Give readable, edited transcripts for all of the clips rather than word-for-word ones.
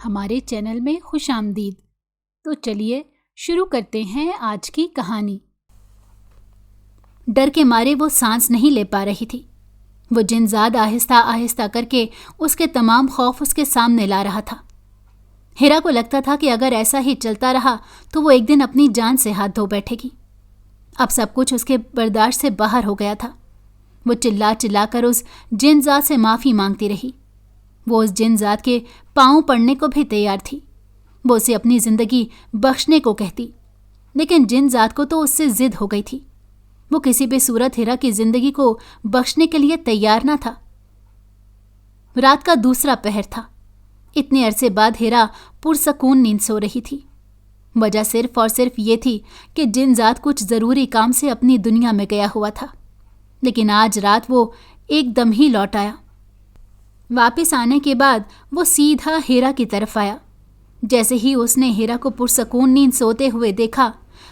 ہمارے چینل میں خوش آمدید۔ تو چلیے شروع کرتے ہیں آج کی کہانی۔ ڈر کے مارے وہ سانس نہیں لے پا رہی تھی۔ وہ جنزاد آہستہ آہستہ کر کے اس کے تمام خوف اس کے سامنے لا رہا تھا۔ ہیرا کو لگتا تھا کہ اگر ایسا ہی چلتا رہا تو وہ ایک دن اپنی جان سے ہاتھ دھو بیٹھے گی۔ اب سب کچھ اس کے برداشت سے باہر ہو گیا تھا۔ وہ چلا چلا کر اس جنزاد سے معافی مانگتی رہی۔ وہ اس جنزاد کے پاؤں پڑنے کو بھی تیار تھی۔ وہ اسے اپنی زندگی بخشنے کو کہتی، لیکن جنزاد کو تو اس سے ضد ہو گئی تھی۔ وہ کسی بھی صورت ہیرا کی زندگی کو بخشنے کے لیے تیار نہ تھا۔ رات کا دوسرا پہر تھا۔ اتنے عرصے بعد ہیرا پرسکون نیند سو رہی تھی۔ وجہ صرف اور صرف یہ تھی کہ جنزاد کچھ ضروری کام سے اپنی دنیا میں گیا ہوا تھا، لیکن آج رات وہ ایک دم ہی لوٹ آیا۔ واپس آنے کے بعد وہ سیدھا ہیرا کی طرف آیا۔ جیسے ہی اس نے ہیرا کو پرسکون نیند سوتے ہوئے دیکھا،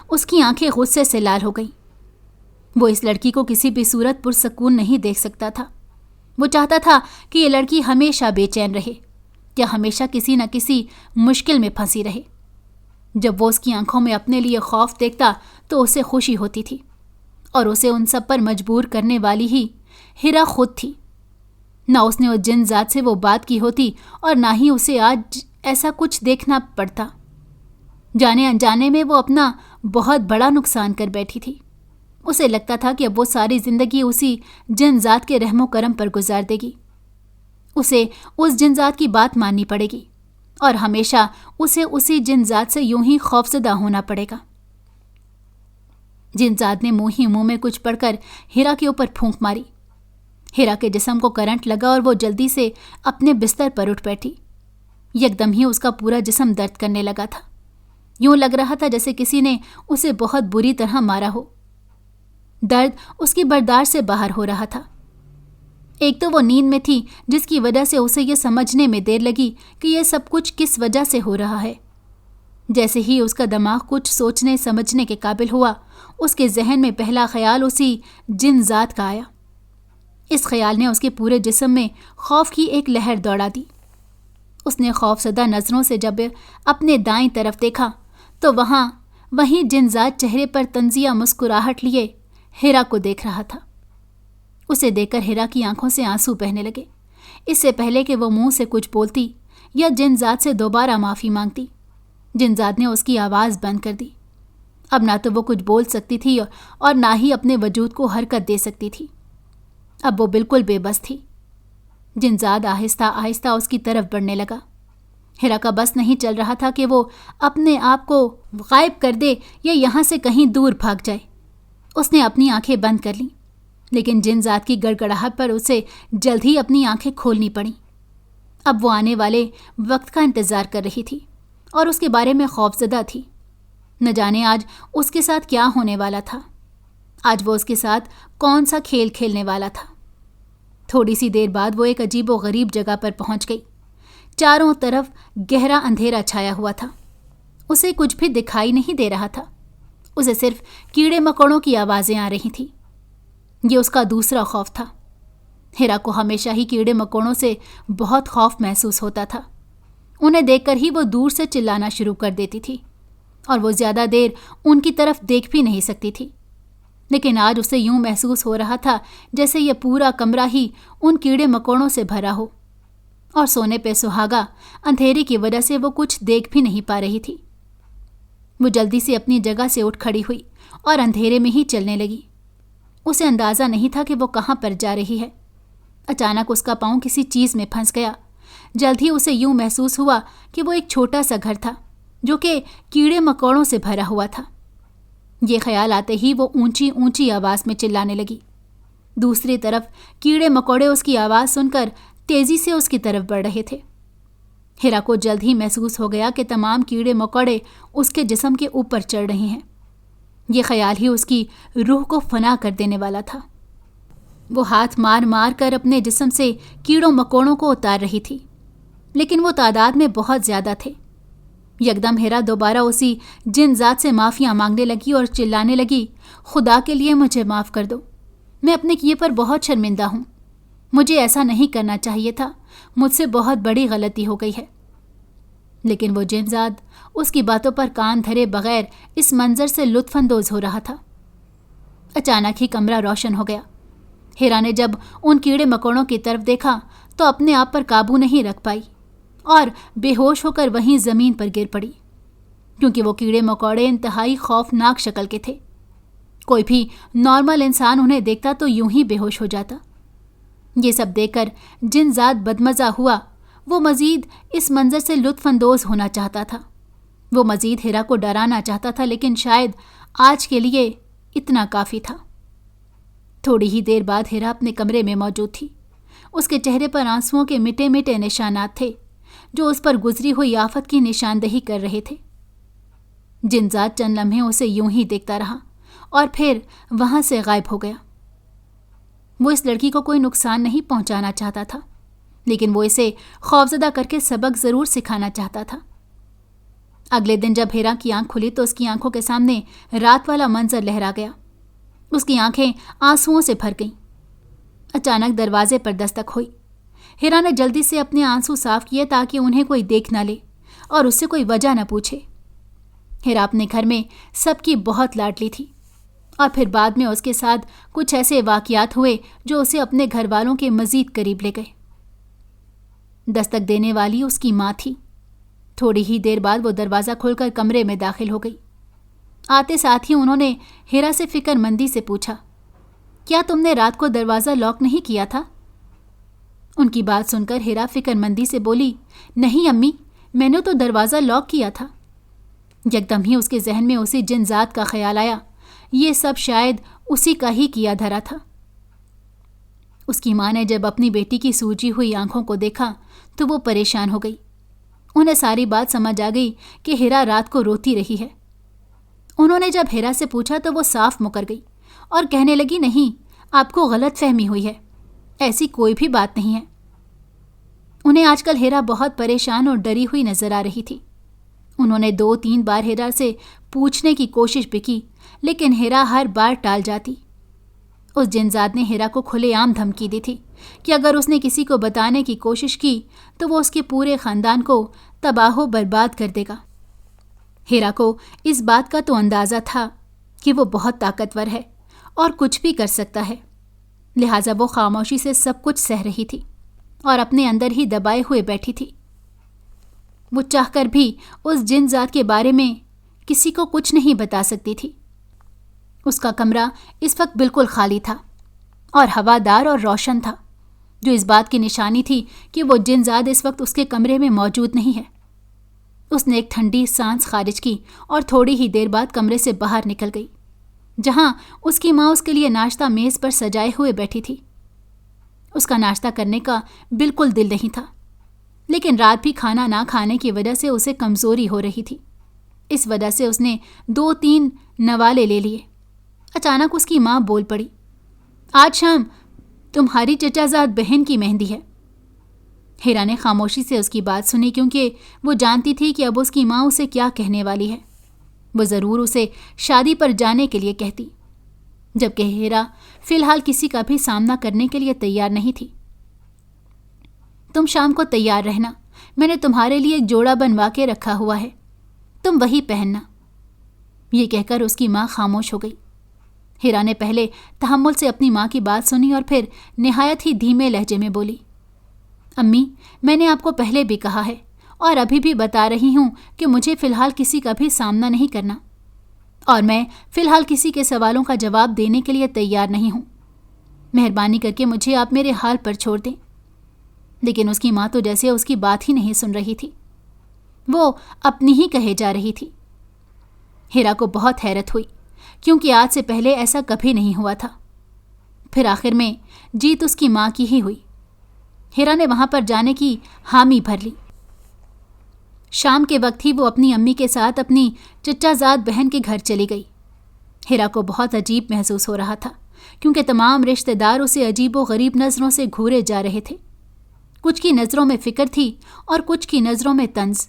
اس کی آنکھیں غصے سے لال ہو گئیں۔ وہ اس لڑکی کو کسی بھی صورت پرسکون نہیں دیکھ سکتا تھا۔ وہ چاہتا تھا کہ یہ لڑکی ہمیشہ بے چین رہے یا ہمیشہ کسی نہ کسی مشکل میں پھنسی رہے۔ جب وہ اس کی آنکھوں میں اپنے لیے خوف دیکھتا تو اسے خوشی ہوتی تھی، اور اسے ان سب پر مجبور کرنے والی ہی ہیرا خود تھی۔ نہ اس نے اس جنزاد سے وہ بات کی ہوتی اور نہ ہی اسے آج ایسا کچھ دیکھنا پڑتا۔ جانے انجانے میں وہ اپنا بہت بڑا نقصان کر بیٹھی تھی۔ اسے لگتا تھا کہ اب وہ ساری زندگی اسی جنزاد کے رحم و کرم پر گزار دے گی۔ اسے اس جنزاد کی بات ماننی پڑے گی اور ہمیشہ اسے اسی جنزاد سے یوں ہی خوفزدہ ہونا پڑے گا۔ جنزاد نے منہ ہی منہ میں کچھ پڑھ کر ہیرا کے اوپر پھونک ماری۔ ہیرا کے جسم کو کرنٹ لگا اور وہ جلدی سے اپنے بستر پر اٹھ بیٹھی۔ یکدم ہی اس کا پورا جسم درد کرنے لگا تھا۔ یوں لگ رہا تھا جیسے کسی نے اسے بہت بری طرح مارا ہو۔ درد اس کی برداشت سے باہر ہو رہا تھا۔ ایک تو وہ نیند میں تھی، جس کی وجہ سے اسے یہ سمجھنے میں دیر لگی کہ یہ سب کچھ کس وجہ سے ہو رہا ہے۔ جیسے ہی اس کا دماغ کچھ سوچنے سمجھنے کے قابل ہوا، اس کے ذہن میں پہلا خیال اسی جنزاد کا آیا۔ اس خیال نے اس کے پورے جسم میں خوف کی ایک لہر دوڑا دی۔ اس نے خوفزدہ نظروں سے جب اپنے دائیں طرف دیکھا تو وہیں جنزاد چہرے پر طنزیہ مسکراہٹ لیے ہیرا کو دیکھ رہا تھا۔ اسے دیکھ کر ہیرا کی آنکھوں سے آنسو بہنے لگے۔ اس سے پہلے کہ وہ منہ سے کچھ بولتی یا جنزاد سے دوبارہ معافی مانگتی، جنزاد نے اس کی آواز بند کر دی۔ اب نہ تو وہ کچھ بول سکتی تھی اور نہ ہی اپنے وجود کو حرکت دے سکتی تھی۔ اب وہ بالکل بے بس تھی۔ جنزاد آہستہ آہستہ اس کی طرف بڑھنے لگا۔ ہیرا کا بس نہیں چل رہا تھا کہ وہ اپنے آپ کو غائب کر دے یا یہاں سے کہیں دور بھاگ جائے۔ اس نے اپنی آنکھیں بند کر لیں، لیکن جنزاد کی گڑگڑاہٹ پر اسے جلد ہی اپنی آنکھیں کھولنی پڑیں۔ اب وہ آنے والے وقت کا انتظار کر رہی تھی اور اس کے بارے میں خوفزدہ تھی۔ نہ جانے آج اس کے ساتھ کیا ہونے والا تھا۔ آج وہ اس کے ساتھ کون سا کھیل کھیلنے والا تھا۔ تھوڑی سی دیر بعد وہ ایک عجیب و غریب جگہ پر پہنچ گئی۔ چاروں طرف گہرا اندھیرا چھایا ہوا تھا۔ اسے کچھ بھی دکھائی نہیں دے رہا تھا۔ اسے صرف کیڑے مکوڑوں کی آوازیں آ رہی تھیں۔ یہ اس کا دوسرا خوف تھا۔ ہیرا کو ہمیشہ ہی کیڑے مکوڑوں سے بہت خوف محسوس ہوتا تھا۔ انہیں دیکھ کر ہی وہ دور سے چلانا شروع کر دیتی تھی اور وہ زیادہ دیر ان کی طرف دیکھ بھی نہیں سکتی تھی۔ لیکن آج اسے یوں محسوس ہو رہا تھا جیسے یہ پورا کمرہ ہی ان کیڑے مکوڑوں سے بھرا ہو، اور سونے پہ سہاگا اندھیرے کی وجہ سے وہ کچھ دیکھ بھی نہیں پا رہی تھی۔ وہ جلدی سے اپنی جگہ سے اٹھ کھڑی ہوئی اور اندھیرے میں ہی چلنے لگی۔ اسے اندازہ نہیں تھا کہ وہ کہاں پر جا رہی ہے۔ اچانک اس کا پاؤں کسی چیز میں پھنس گیا۔ جلد ہی اسے یوں محسوس ہوا کہ وہ ایک چھوٹا سا گھر تھا جو کہ کیڑے مکوڑوں سے بھرا ہوا تھا۔ یہ خیال آتے ہی وہ اونچی اونچی آواز میں چلانے لگی۔ دوسری طرف کیڑے مکوڑے اس کی آواز سن کر تیزی سے اس کی طرف بڑھ رہے تھے۔ ہیرا کو جلد ہی محسوس ہو گیا کہ تمام کیڑے مکوڑے اس کے جسم کے اوپر چڑھ رہے ہیں۔ یہ خیال ہی اس کی روح کو فنا کر دینے والا تھا۔ وہ ہاتھ مار مار کر اپنے جسم سے کیڑوں مکوڑوں کو اتار رہی تھی، لیکن وہ تعداد میں بہت زیادہ تھے۔ یکدم ہیرا دوبارہ اسی جنزاد سے معافیاں مانگنے لگی اور چلانے لگی، خدا کے لیے مجھے معاف کر دو، میں اپنے کیے پر بہت شرمندہ ہوں، مجھے ایسا نہیں کرنا چاہیے تھا، مجھ سے بہت بڑی غلطی ہو گئی ہے۔ لیکن وہ جنزاد اس کی باتوں پر کان دھرے بغیر اس منظر سے لطف اندوز ہو رہا تھا۔ اچانک ہی کمرہ روشن ہو گیا۔ ہیرا نے جب ان کیڑے مکوڑوں کی طرف دیکھا تو اپنے آپ پر قابو نہیں رکھ پائی اور بے ہوش ہو کر وہیں زمین پر گر پڑی، کیونکہ وہ کیڑے مکوڑے انتہائی خوفناک شکل کے تھے۔ کوئی بھی نارمل انسان انہیں دیکھتا تو یوں ہی بے ہوش ہو جاتا۔ یہ سب دیکھ کر جن ذات بدمزہ ہوا، وہ مزید اس منظر سے لطف اندوز ہونا چاہتا تھا۔ وہ مزید ہیرا کو ڈرانا چاہتا تھا، لیکن شاید آج کے لیے اتنا کافی تھا۔ تھوڑی ہی دیر بعد ہیرا اپنے کمرے میں موجود تھی۔ اس کے چہرے پر آنسوؤں کے مٹے مٹے نشانات تھے جو اس پر گزری ہوئی آفت کی نشاندہی کر رہے تھے۔ جنزاد چند لمحے اسے یوں ہی دیکھتا رہا اور پھر وہاں سے غائب ہو گیا۔ وہ اس لڑکی کو کوئی نقصان نہیں پہنچانا چاہتا تھا، لیکن وہ اسے خوفزدہ کر کے سبق ضرور سکھانا چاہتا تھا۔ اگلے دن جب ہیرا کی آنکھ کھلی تو اس کی آنکھوں کے سامنے رات والا منظر لہرا گیا۔ اس کی آنکھیں آنسوؤں سے بھر گئیں۔ اچانک دروازے پر دستک ہوئی۔ ہیرا نے جلدی سے اپنے آنسو صاف کیے تاکہ انہیں کوئی دیکھ نہ لے اور اس سے کوئی وجہ نہ پوچھے۔ ہیرا اپنے گھر میں سب کی بہت لاڈلی تھی، اور پھر بعد میں اس کے ساتھ کچھ ایسے واقعات ہوئے جو اسے اپنے گھر والوں کے مزید قریب لے گئے۔ دستک دینے والی اس کی ماں تھی۔ تھوڑی ہی دیر بعد وہ دروازہ کھول کر کمرے میں داخل ہو گئی۔ آتے ساتھ ہی انہوں نے ہیرا سے فکر مندی سے پوچھا، کیا تم نے رات کو دروازہ لاک نہیں کیا تھا؟ ان کی بات سن کر ہیرا فکر مندی سے بولی، نہیں امی، میں نے تو دروازہ لاک کیا تھا۔ یکدم ہی اس کے ذہن میں اسی جن ذات کا خیال آیا۔ یہ سب شاید اسی کا ہی کیا دھرا تھا۔ اس کی ماں نے جب اپنی بیٹی کی سوجی ہوئی آنکھوں کو دیکھا تو وہ پریشان ہو گئی۔ انہیں ساری بات سمجھ آ گئی کہ ہیرا رات کو روتی رہی ہے۔ انہوں نے جب ہیرا سے پوچھا تو وہ صاف مکر گئی اور کہنے لگی، نہیں، آپ کو غلط فہمی ہوئی ہے، ایسی کوئی بھی بات نہیں ہے۔ انہیں آج کل ہیرا بہت پریشان اور ڈری ہوئی نظر آ رہی تھی۔ انہوں نے 2-3 بار ہیرا سے پوچھنے کی کوشش بھی کی، لیکن ہیرا ہر بار ٹال جاتی۔ اس جنزاد نے ہیرا کو کھلے عام دھمکی دی تھی کہ اگر اس نے کسی کو بتانے کی کوشش کی تو وہ اس کے پورے خاندان کو تباہ و برباد کر دے گا۔ ہیرا کو اس بات کا تو اندازہ تھا کہ وہ بہت طاقتور ہے اور کچھ بھی کر سکتا ہے، لہٰذا وہ خاموشی سے سب کچھ سہ رہی تھی اور اپنے اندر ہی دبائے ہوئے بیٹھی تھی۔ وہ چاہ کر بھی اس جن ذات کے بارے میں کسی کو کچھ نہیں بتا سکتی تھی۔ اس کا کمرہ اس وقت بالکل خالی تھا اور ہوادار اور روشن تھا، جو اس بات کی نشانی تھی کہ وہ جن ذات اس وقت اس کے کمرے میں موجود نہیں ہے۔ اس نے ایک ٹھنڈی سانس خارج کی اور تھوڑی ہی دیر بعد کمرے سے باہر نکل گئی، جہاں اس کی ماں اس کے لیے ناشتہ میز پر سجائے ہوئے بیٹھی تھی۔ اس کا ناشتہ کرنے کا بالکل دل نہیں تھا، لیکن رات بھی کھانا نہ کھانے کی وجہ سے اسے کمزوری ہو رہی تھی۔ اس وجہ سے اس نے 2-3 نوالے لے لیے۔ اچانک اس کی ماں بول پڑی، آج شام تمہاری چچا زاد بہن کی مہندی ہے۔ ہیرا نے خاموشی سے اس کی بات سنی، کیونکہ وہ جانتی تھی کہ اب اس کی ماں اسے کیا کہنے والی ہے۔ وہ ضرور اسے شادی پر جانے کے لیے کہتی، جبکہ ہیرا فی الحال کسی کا بھی سامنا کرنے کے لیے تیار نہیں تھی۔ تم شام کو تیار رہنا، میں نے تمہارے لیے ایک جوڑا بنوا کے رکھا ہوا ہے، تم وہی پہننا۔ یہ کہہ کر اس کی ماں خاموش ہو گئی۔ ہیرا نے پہلے تحمل سے اپنی ماں کی بات سنی اور پھر نہایت ہی دھیمے لہجے میں بولی، امی، میں نے آپ کو پہلے بھی کہا ہے اور ابھی بھی بتا رہی ہوں کہ مجھے فی الحال کسی کا بھی سامنا نہیں کرنا، اور میں فی الحال کسی کے سوالوں کا جواب دینے کے لیے تیار نہیں ہوں۔ مہربانی کر کے مجھے آپ میرے حال پر چھوڑ دیں۔ لیکن اس کی ماں تو جیسے اس کی بات ہی نہیں سن رہی تھی، وہ اپنی ہی کہے جا رہی تھی۔ ہیرا کو بہت حیرت ہوئی، کیونکہ آج سے پہلے ایسا کبھی نہیں ہوا تھا۔ پھر آخر میں جیت اس کی ماں کی ہی ہوئی۔ ہیرا نے وہاں پر جانے کی حامی بھر لی۔ شام کے وقت ہی وہ اپنی امی کے ساتھ اپنی چچا زاد بہن کے گھر چلی گئی۔ ہیرا کو بہت عجیب محسوس ہو رہا تھا، کیونکہ تمام رشتہ دار اسے عجیب و غریب نظروں سے گھورے جا رہے تھے۔ کچھ کی نظروں میں فکر تھی اور کچھ کی نظروں میں طنز،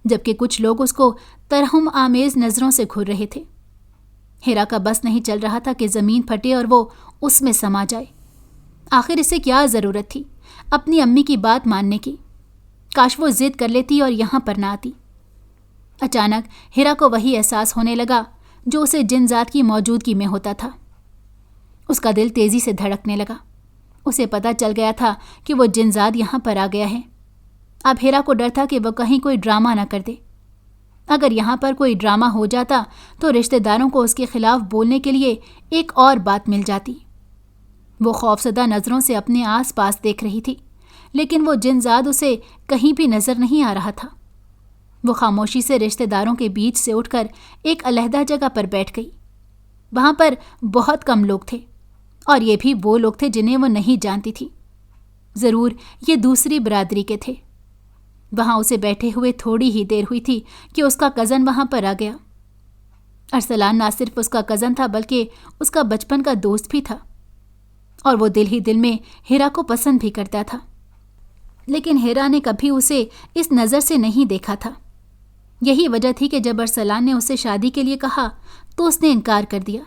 جبکہ کچھ لوگ اس کو ترحم آمیز نظروں سے گھور رہے تھے۔ ہیرا کا بس نہیں چل رہا تھا کہ زمین پھٹے اور وہ اس میں سما جائے۔ آخر اسے کیا ضرورت تھی اپنی امی کی بات ماننے کی؟ کاش وہ ضد کر لیتی اور یہاں پر نہ آتی۔ اچانک ہیرا کو وہی احساس ہونے لگا جو اسے جن ذات کی موجودگی میں ہوتا تھا۔ اس کا دل تیزی سے دھڑکنے لگا۔ اسے پتہ چل گیا تھا کہ وہ جن ذات یہاں پر آ گیا ہے۔ اب ہیرا کو ڈر تھا کہ وہ کہیں کوئی ڈرامہ نہ کر دے۔ اگر یہاں پر کوئی ڈرامہ ہو جاتا تو رشتہ داروں کو اس کے خلاف بولنے کے لیے ایک اور بات مل جاتی۔ وہ خوفزدہ نظروں سے اپنے آس پاس دیکھ رہی تھی، لیکن وہ جن ذات اسے کہیں بھی نظر نہیں آ رہا تھا۔ وہ خاموشی سے رشتہ داروں کے بیچ سے اٹھ کر ایک علیحدہ جگہ پر بیٹھ گئی۔ وہاں پر بہت کم لوگ تھے، اور یہ بھی وہ لوگ تھے جنہیں وہ نہیں جانتی تھی۔ ضرور یہ دوسری برادری کے تھے۔ وہاں اسے بیٹھے ہوئے تھوڑی ہی دیر ہوئی تھی کہ اس کا کزن وہاں پر آ گیا۔ ارسلان نہ صرف اس کا کزن تھا بلکہ اس کا بچپن کا دوست بھی تھا، اور وہ دل ہی دل میں ہیرا کو پسند بھی کرتا تھا۔ لیکن ہیرا نے کبھی اسے اس نظر سے نہیں دیکھا تھا۔ یہی وجہ تھی کہ جب ارسلان نے اسے شادی کے لیے کہا تو اس نے انکار کر دیا۔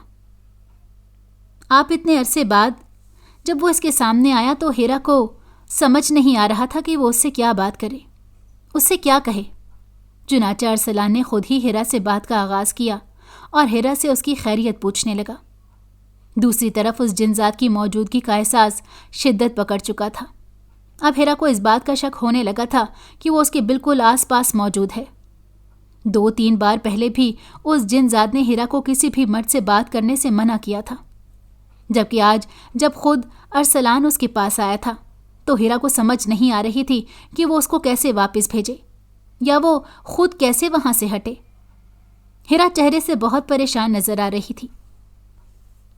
آپ اتنے عرصے بعد جب وہ اس کے سامنے آیا تو ہیرا کو سمجھ نہیں آ رہا تھا کہ وہ اس سے کیا بات کرے، اس سے کیا کہے۔ چنانچہ ارسلان نے خود ہی ہیرا سے بات کا آغاز کیا اور ہیرا سے اس کی خیریت پوچھنے لگا۔ دوسری طرف اس جن ذات کی موجودگی کا احساس شدت پکڑ چکا تھا۔ اب ہیرا کو اس بات کا شک ہونے لگا تھا کہ وہ اس کے بالکل آس پاس موجود ہے۔ 2-3 بار پہلے بھی اس جن ذات نے ہیرا کو کسی بھی مرد سے بات کرنے سے منع کیا تھا، جبکہ آج جب خود ارسلان اس کے پاس آیا تھا تو ہیرا کو سمجھ نہیں آ رہی تھی کہ وہ اس کو کیسے واپس بھیجے یا وہ خود کیسے وہاں سے ہٹے۔ ہیرا چہرے سے بہت پریشان نظر آ رہی تھی۔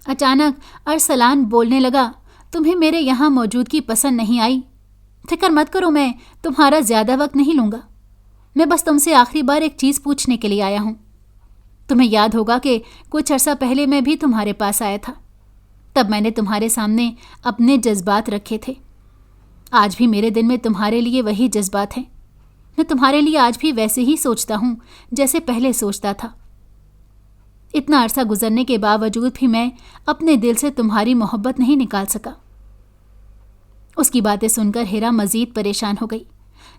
اچانک ارسلان بولنے لگا، تمہیں میرے یہاں موجودگی پسند نہیں آئی؟ فکر مت کرو، میں تمہارا زیادہ وقت نہیں لوں گا۔ میں بس تم سے آخری بار ایک چیز پوچھنے کے لیے آیا ہوں۔ تمہیں یاد ہوگا کہ کچھ عرصہ پہلے میں بھی تمہارے پاس آیا تھا۔ تب میں نے تمہارے سامنے اپنے جذبات رکھے تھے۔ آج بھی میرے دل میں تمہارے لیے وہی جذبات ہیں۔ میں تمہارے لیے آج بھی ویسے ہی سوچتا ہوں جیسے پہلے سوچتا تھا۔ اتنا عرصہ گزرنے کے باوجود بھی میں اپنے دل سے تمہاری محبت نہیں نکال سکا۔ اس کی باتیں سن کر ہیرا مزید پریشان ہو گئی،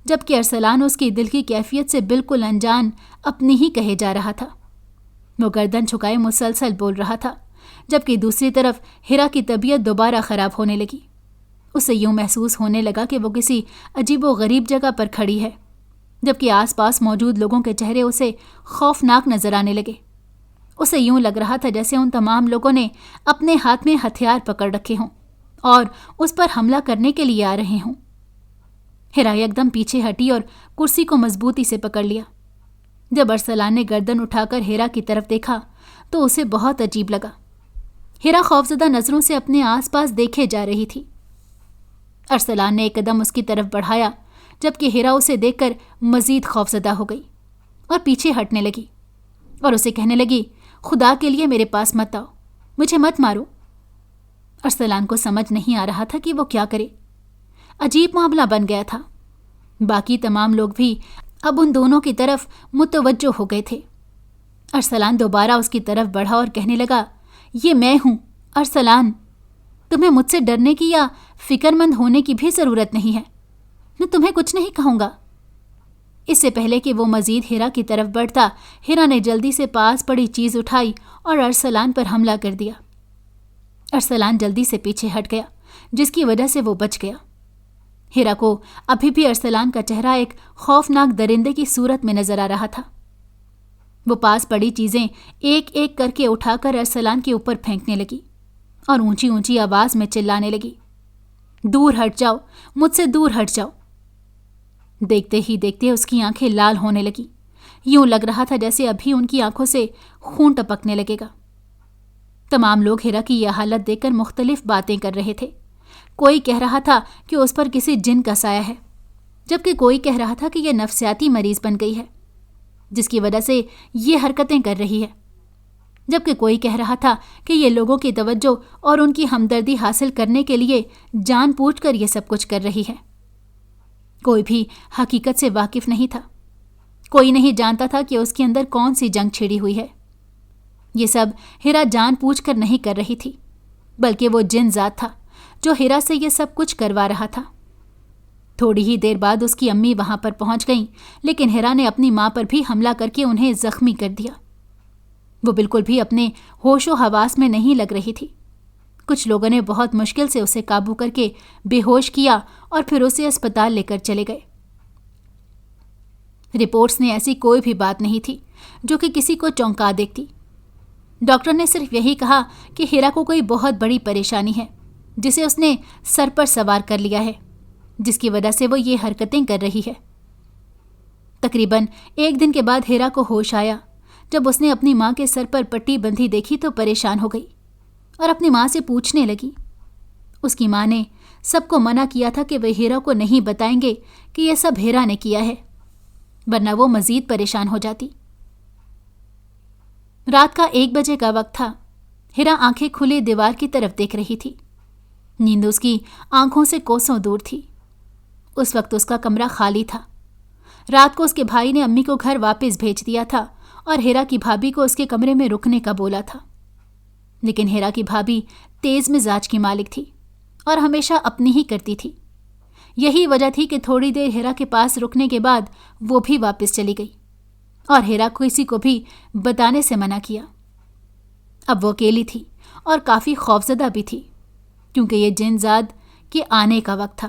جبکہ ارسلان اس کی دل کی کیفیت سے بالکل انجان اپنی ہی کہے جا رہا تھا۔ وہ گردن جھکائے مسلسل بول رہا تھا، جبکہ دوسری طرف ہیرا کی طبیعت دوبارہ خراب ہونے لگی۔ اسے یوں محسوس ہونے لگا کہ وہ کسی عجیب و غریب جگہ پر کھڑی ہے، جبکہ آس پاس موجود لوگوں کے چہرے اسے خوفناک نظر آنے لگے۔ اسے یوں لگ رہا تھا جیسے ان تمام لوگوں نے اپنے ہاتھ میں ہتھیار پکڑ رکھے ہوں اور اس پر حملہ کرنے کے لیے آ رہے ہوں۔ ہیرا ایک دم پیچھے ہٹی اور کرسی کو مضبوطی سے پکڑ لیا۔ جب ارسلان نے گردن اٹھا کر ہیرا کی طرف دیکھا تو اسے بہت عجیب لگا۔ ہیرا خوفزدہ نظروں سے اپنے آس پاس دیکھے جا رہی تھی۔ ارسلان نے ایک قدم اس کی طرف بڑھایا، جبکہ ہیرا اسے دیکھ کر مزید خوفزدہ ہو گئی اور پیچھے ہٹنے لگی اور اسے کہنے لگی، خدا کے لیے میرے پاس مت آؤ، مجھے مت مارو۔ ارسلان کو سمجھ نہیں آ رہا تھا کہ وہ کیا کرے۔ عجیب معاملہ بن گیا تھا۔ باقی تمام لوگ بھی اب ان دونوں کی طرف متوجہ ہو گئے تھے۔ ارسلان دوبارہ اس کی طرف بڑھا اور کہنے لگا، یہ میں ہوں ارسلان، تمہیں مجھ سے ڈرنے کی یا فکر مند ہونے کی بھی ضرورت نہیں ہے۔ میں تمہیں کچھ نہیں کہوں گا۔ اس سے پہلے کہ وہ مزید ہیرا کی طرف بڑھتا، ہیرا نے جلدی سے پاس پڑی چیز اٹھائی اور ارسلان پر حملہ کر دیا۔ ارسلان جلدی سے پیچھے ہٹ گیا، جس کی وجہ سے وہ بچ گیا۔ ہیرا کو ابھی بھی ارسلان کا چہرہ ایک خوفناک درندے کی صورت میں نظر آ رہا تھا۔ وہ پاس پڑی چیزیں ایک ایک کر کے اٹھا کر ارسلان کے اوپر پھینکنے لگی اور اونچی اونچی آواز میں چلانے لگی، دور ہٹ جاؤ، مجھ سے دور ہٹ جاؤ۔ دیکھتے ہی دیکھتے اس کی آنکھیں لال ہونے لگی، یوں لگ رہا تھا جیسے ابھی ان کی آنکھوں سے خون ٹپکنے لگے گا۔ تمام لوگ ہیرا کی یہ حالت دیکھ کر مختلف باتیں کر رہے تھے۔ کوئی کہہ رہا تھا کہ اس پر کسی جن کا سایہ ہے، جبکہ کوئی کہہ رہا تھا کہ یہ نفسیاتی مریض بن گئی ہے، جس کی وجہ سے یہ حرکتیں کر رہی ہے، جبکہ کوئی کہہ رہا تھا کہ یہ لوگوں کی توجہ اور ان کی ہمدردی حاصل کرنے کے لیے جان بوجھ کر یہ سب کچھ کر رہی ہے۔ کوئی بھی حقیقت سے واقف نہیں تھا۔ کوئی نہیں جانتا تھا کہ اس کے اندر کون سی جنگ چھڑی ہوئی ہے۔ یہ سب ہیرا جان پوچھ کر نہیں کر رہی تھی، بلکہ وہ جن ذات تھا جو ہیرا سے یہ سب کچھ کروا رہا تھا۔ تھوڑی ہی دیر بعد اس کی امی وہاں پر پہنچ گئیں، لیکن ہیرا نے اپنی ماں پر بھی حملہ کر کے انہیں زخمی کر دیا۔ وہ بالکل بھی اپنے ہوش و حواس میں نہیں لگ رہی تھی۔ کچھ لوگوں نے بہت مشکل سے اسے قابو کر کے بے ہوش کیا اور پھر اسے اسپتال لے کر چلے گئے۔ رپورٹس نے ایسی کوئی بھی بات نہیں تھی جو کہ کسی کو چونکا دیتی۔ ڈاکٹر نے صرف یہی کہا کہ ہیرا کو کوئی بہت بڑی پریشانی ہے جسے اس نے سر پر سوار کر لیا ہے، جس کی وجہ سے وہ یہ حرکتیں کر رہی ہے۔ تقریباً 1 دن کے بعد ہیرا کو ہوش آیا۔ جب اس نے اپنی ماں کے سر پر پٹی بندھی دیکھی تو پریشان ہو گئی اور اپنی ماں سے پوچھنے لگی۔ اس کی ماں نے سب کو منع کیا تھا کہ وہ ہیرا کو نہیں بتائیں گے کہ یہ سب ہیرا نے کیا ہے، ورنہ وہ مزید پریشان ہو جاتی۔ رات کا 1 بجے کا وقت تھا۔ ہیرا آنکھیں کھلے دیوار کی طرف دیکھ رہی تھی۔ نیند اس کی آنکھوں سے کوسوں دور تھی۔ اس وقت اس کا کمرہ خالی تھا۔ رات کو اس کے بھائی نے امی کو گھر واپس بھیج دیا تھا اور ہیرا کی بھابھی کو اس کے کمرے میں رکنے کا بولا تھا، لیکن ہیرا کی بھابھی تیز مزاج کی مالک تھی اور ہمیشہ اپنی ہی کرتی تھی۔ یہی وجہ تھی کہ تھوڑی دیر ہیرا کے پاس رکنے کے بعد وہ بھی واپس چلی گئی اور ہیرا کو کسی کو بھی بتانے سے منع کیا۔ اب وہ اکیلی تھی اور کافی خوفزدہ بھی تھی، کیونکہ یہ جن زاد کے آنے کا وقت تھا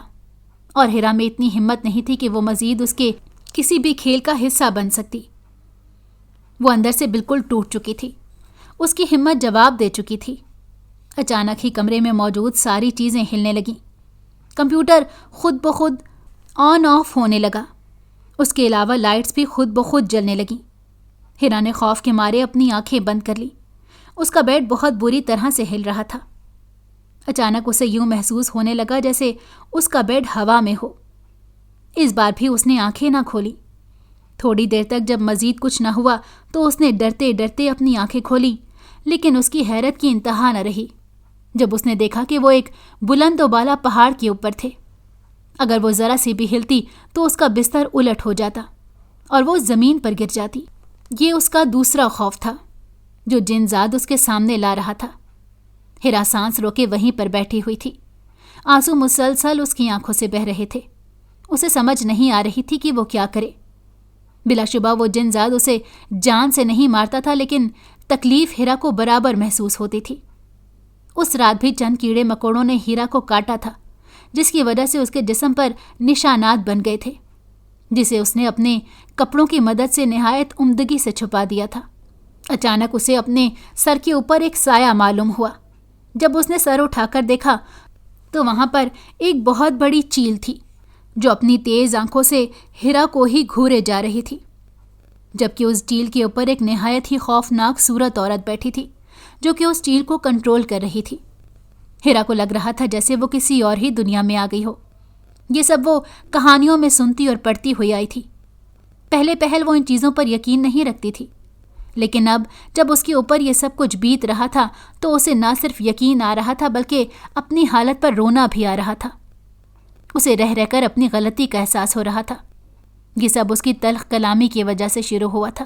اور ہیرا میں اتنی ہمت نہیں تھی کہ وہ مزید اس کے کسی بھی کھیل کا حصہ بن سکتی۔ وہ اندر سے بالکل ٹوٹ چکی تھی۔ اس کی ہمت جواب دے چکی تھی۔ اچانک ہی کمرے میں موجود ساری چیزیں ہلنے لگیں۔ کمپیوٹر خود بخود آن آف ہونے لگا۔ اس کے علاوہ لائٹس بھی خود بخود جلنے لگیں۔ ہیرا نے خوف کے مارے اپنی آنکھیں بند کر لیں۔ اس کا بیڈ بہت بری طرح سے ہل رہا تھا۔ اچانک اسے یوں محسوس ہونے لگا جیسے اس کا بیڈ ہوا میں ہو۔ اس بار بھی اس نے آنکھیں نہ کھولی۔ تھوڑی دیر تک جب مزید کچھ نہ ہوا تو اس نے ڈرتے ڈرتے اپنی آنکھیں کھولیں، لیکن اس کی حیرت کی انتہا نہ رہی جب اس نے دیکھا کہ وہ ایک بلند و بالا پہاڑ کے اوپر تھے۔ اگر وہ ذرا سی بھی ہلتی تو اس کا بستر الٹ ہو جاتا اور وہ زمین پر گر جاتی۔ یہ اس کا دوسرا خوف تھا جو جن زاد اس کے سامنے لا رہا تھا۔ ہیرا سانس روکے وہیں پر بیٹھی ہوئی تھی۔ آنسو مسلسل اس کی آنکھوں سے بہہ رہے تھے۔ اسے سمجھ نہیں آ رہی تھی کہ وہ کیا کرے۔ بلا شبہ وہ جن زاد اسے جان سے نہیں مارتا تھا، لیکن تکلیف ہیرا کو برابر محسوس ہوتی تھی۔ اس رات بھی چند کیڑے مکوڑوں نے ہیرا کو کاٹا تھا، جس کی وجہ سے اس کے جسم پر نشانات بن گئے تھے، جسے اس نے اپنے کپڑوں کی مدد سے نہایت عمدگی سے چھپا دیا تھا۔ اچانک اسے اپنے سر کے اوپر ایک سایہ معلوم ہوا۔ جب اس نے سر اٹھا کر دیکھا تو وہاں پر ایک بہت بڑی چیل تھی جو اپنی تیز آنکھوں سے ہیرا کو ہی گھورے جا رہی تھی، جبکہ اس چیل کے اوپر ایک نہایت ہی خوفناک صورت عورت بیٹھی تھی جو کہ اس چیل کو کنٹرول کر رہی تھی۔ ہیرا کو لگ رہا تھا جیسے وہ کسی اور ہی دنیا میں آ گئی ہو۔ یہ سب وہ کہانیوں میں سنتی اور پڑھتی ہوئی آئی تھی۔ پہلے پہل وہ ان چیزوں پر یقین نہیں رکھتی تھی، لیکن اب جب اس کے اوپر یہ سب کچھ بیت رہا تھا تو اسے نہ صرف یقین آ رہا تھا بلکہ اپنی حالت پر رونا بھی آ رہا تھا۔ اسے رہ رہ کر اپنی غلطی کا احساس ہو رہا تھا۔ یہ سب اس کی تلخ کلامی کی وجہ سے شروع ہوا تھا۔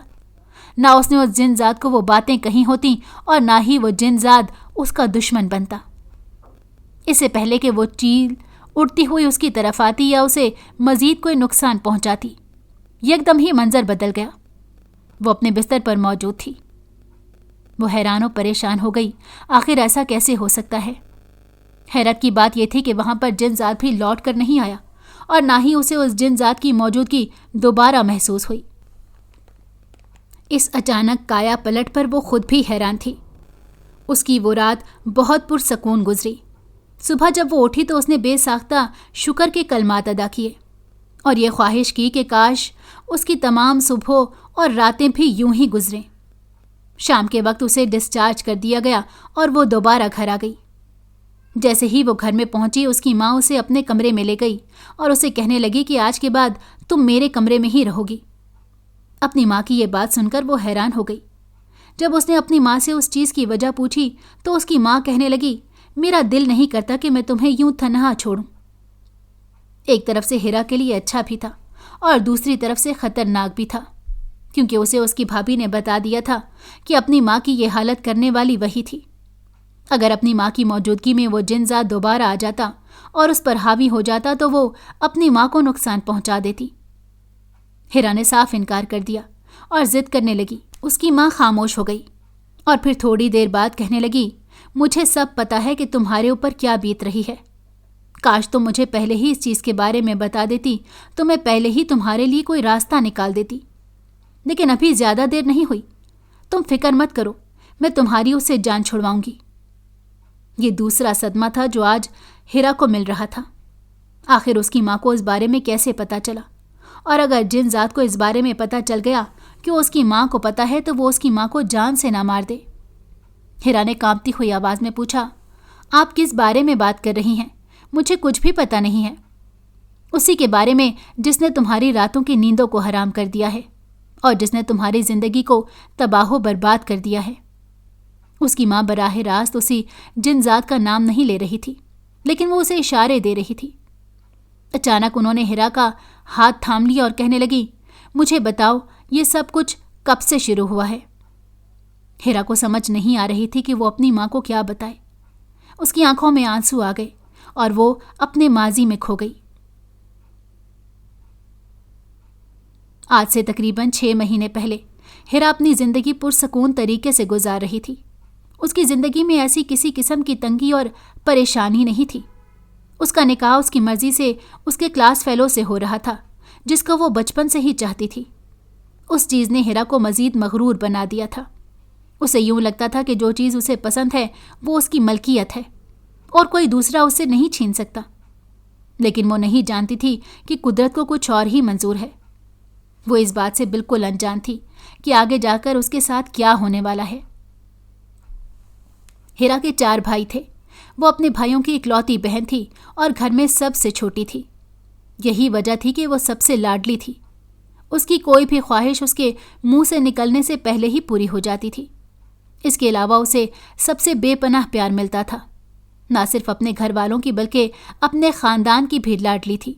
نہ اس نے اس جن زاد کو وہ باتیں کہی ہوتی اور نہ ہی وہ جن زاد اس کا دشمن بنتا۔ اس سے پہلے کہ وہ چیل اڑتی ہوئی اس کی طرف آتی یا اسے مزید کوئی نقصان پہنچاتی، یکدم ہی منظر بدل گیا۔ وہ اپنے بستر پر موجود تھی۔ وہ حیران و پریشان ہو گئی۔ آخر ایسا کیسے ہو سکتا ہے؟ حیرت کی بات یہ تھی کہ وہاں پر جن زاد بھی لوٹ کر نہیں آیا اور نہ ہی اسے اس جن زاد کی موجودگی دوبارہ محسوس ہوئی۔ اس اچانک کایا پلٹ پر وہ خود بھی حیران تھی۔ اس کی وہ رات بہت پرسکون گزری۔ صبح جب وہ اٹھی تو اس نے بے ساختہ شکر کے کلمات ادا کیے اور یہ خواہش کی کہ کاش اس کی تمام صبحوں اور راتیں بھی یوں ہی گزریں۔ شام کے وقت اسے ڈسچارج کر دیا گیا اور وہ دوبارہ گھر آ گئی۔ جیسے ہی وہ گھر میں پہنچی اس کی ماں اسے اپنے کمرے میں لے گئی اور اسے کہنے لگی کہ آج کے بعد تم میرے کمرے میں ہی رہو گی۔ اپنی ماں کی یہ بات سن کر وہ حیران ہو گئی۔ جب اس نے اپنی ماں سے اس چیز کی وجہ پوچھی تو اس کی ماں کہنے لگی، میرا دل نہیں کرتا کہ میں تمہیں یوں تنہا چھوڑوں۔ ایک طرف سے ہیرا کے لیے اچھا بھی تھا اور دوسری طرف سے خطرناک بھی تھا، کیونکہ اسے اس کی بھابھی نے بتا دیا تھا کہ اپنی ماں کی یہ حالت کرنے والی وہی تھی۔ اگر اپنی ماں کی موجودگی میں وہ جن زاد دوبارہ آ جاتا اور اس پر حاوی ہو جاتا تو وہ اپنی ماں کو نقصان پہنچا دیتی۔ ہیرا نے صاف انکار کر دیا اور ضد کرنے لگی۔ اس کی ماں خاموش ہو گئی اور پھر تھوڑی دیر بعد کہنے لگی، مجھے سب پتا ہے کہ تمہارے اوپر کیا بیت رہی ہے۔ کاش تم مجھے پہلے ہی اس چیز کے بارے میں بتا دیتی تو میں پہلے ہی تمہارے لیے کوئی راستہ نکال دیتی، لیکن ابھی زیادہ دیر نہیں ہوئی۔ تم فکر مت کرو، میں تمہاری اس سے جان چھڑواؤں گی۔ یہ دوسرا صدمہ تھا جو آج ہیرا کو مل رہا تھا۔ آخر اس کی ماں کو اس بارے میں کیسے پتا چلا؟ اور اگر جن ذات کو اس بارے میں پتا چل گیا کہ اس کی ماں کو پتا ہے تو وہ اس کی ماں کو جان سے نہ مار دے۔ ہیرا نے کانپتی ہوئی آواز میں پوچھا، آپ کس بارے میں بات کر رہی ہیں؟ مجھے کچھ بھی پتا نہیں ہے۔ اسی کے بارے میں جس نے تمہاری راتوں کی نیندوں کو حرام کر دیا ہے اور جس نے تمہاری زندگی کو تباہ و برباد کر دیا ہے۔ اس کی ماں براہ راست اسی جن ذات کا نام نہیں لے رہی تھی، لیکن وہ اسے اشارے دے رہی تھی۔ اچانک انہوں نے ہیرا کا ہاتھ تھام لیا اور کہنے لگی، مجھے بتاؤ یہ سب کچھ کب سے شروع ہوا ہے؟ ہیرا کو سمجھ نہیں آ رہی تھی کہ وہ اپنی ماں کو کیا بتائے۔ اس کی آنکھوں میں آنسو آ گئے اور وہ اپنے ماضی میں کھو گئی۔ آج سے تقریباً 6 مہینے پہلے ہیرا اپنی زندگی پرسکون طریقے سے گزار رہی تھی۔ اس کی زندگی میں ایسی کسی قسم کی تنگی اور پریشانی نہیں تھی۔ اس کا نکاح اس کی مرضی سے اس کے کلاس فیلو سے ہو رہا تھا، جس کو وہ بچپن سے ہی چاہتی تھی۔ اس چیز نے ہیرا کو مزید مغرور بنا دیا تھا۔ اسے یوں لگتا تھا کہ جو چیز اسے پسند ہے وہ اس کی ملکیت ہے اور کوئی دوسرا اسے نہیں چھین سکتا، لیکن وہ نہیں جانتی تھی کہ قدرت کو کچھ اور ہی منظور ہے۔ وہ اس بات سے بالکل انجان تھی کہ آگے جا کر اس کے ساتھ کیا ہونے والا ہے۔ ہیرا کے 4 بھائی تھے۔ وہ اپنے بھائیوں کی اکلوتی بہن تھی اور گھر میں سب سے چھوٹی تھی۔ یہی وجہ تھی کہ وہ سب سے لاڈلی تھی۔ اس کی کوئی بھی خواہش اس کے منہ سے نکلنے سے پہلے ہی پوری ہو جاتی تھی۔ اس کے علاوہ اسے سب سے بے پناہ پیار ملتا تھا، نہ صرف اپنے گھر والوں کی بلکہ اپنے خاندان کی بھی لاڈلی تھی۔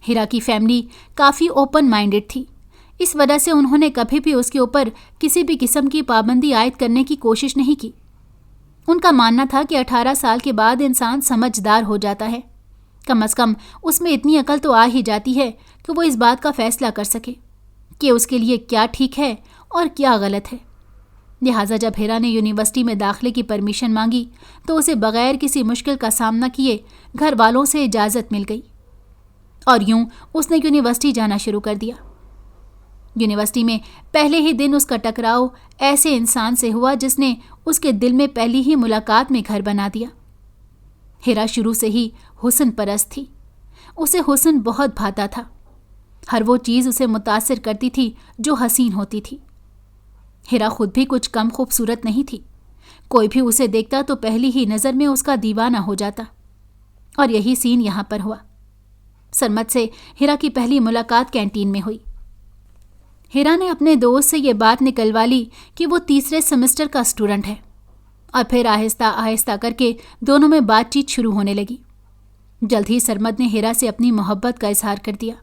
ہیرا کی فیملی کافی اوپن مائنڈڈ تھی، اس وجہ سے انہوں نے کبھی بھی اس کے اوپر کسی بھی قسم کی پابندی عائد کرنے کی کوشش نہیں کی۔ ان کا ماننا تھا کہ 18 سال کے بعد انسان سمجھدار ہو جاتا ہے، کم از کم اس میں اتنی عقل تو آ ہی جاتی ہے کہ وہ اس بات کا فیصلہ کر سکے کہ اس کے لیے کیا ٹھیک ہے اور کیا غلط ہے۔ لہٰذا جب ہیرا نے یونیورسٹی میں داخلے کی پرمیشن مانگی تو اسے بغیر کسی مشکل کا سامنا کیے گھر والوں سے اجازت مل گئی، اور یوں اس نے یونیورسٹی جانا شروع کر دیا۔ یونیورسٹی میں پہلے ہی دن اس کا ٹکراؤ ایسے انسان سے ہوا جس نے اس کے دل میں پہلی ہی ملاقات میں گھر بنا دیا۔ ہیرا شروع سے ہی حسن پرست تھی۔ اسے حسن بہت بھاتا تھا۔ ہر وہ چیز اسے متاثر کرتی تھی جو حسین ہوتی تھی۔ ہیرا خود بھی کچھ کم خوبصورت نہیں تھی۔ کوئی بھی اسے دیکھتا تو پہلی ہی نظر میں اس کا دیوانہ ہو جاتا، اور یہی سین یہاں پر ہوا۔ سرمد سے ہیرا کی پہلی ملاقات کینٹین میں ہوئی۔ ہیرا نے اپنے دوست سے یہ بات نکلوا لی کہ وہ 3 سیمسٹر کا اسٹوڈنٹ ہے، اور پھر آہستہ آہستہ کر کے دونوں میں بات چیت شروع ہونے لگی۔ جلد ہی سرمد نے ہیرا سے اپنی محبت کا اظہار کر دیا۔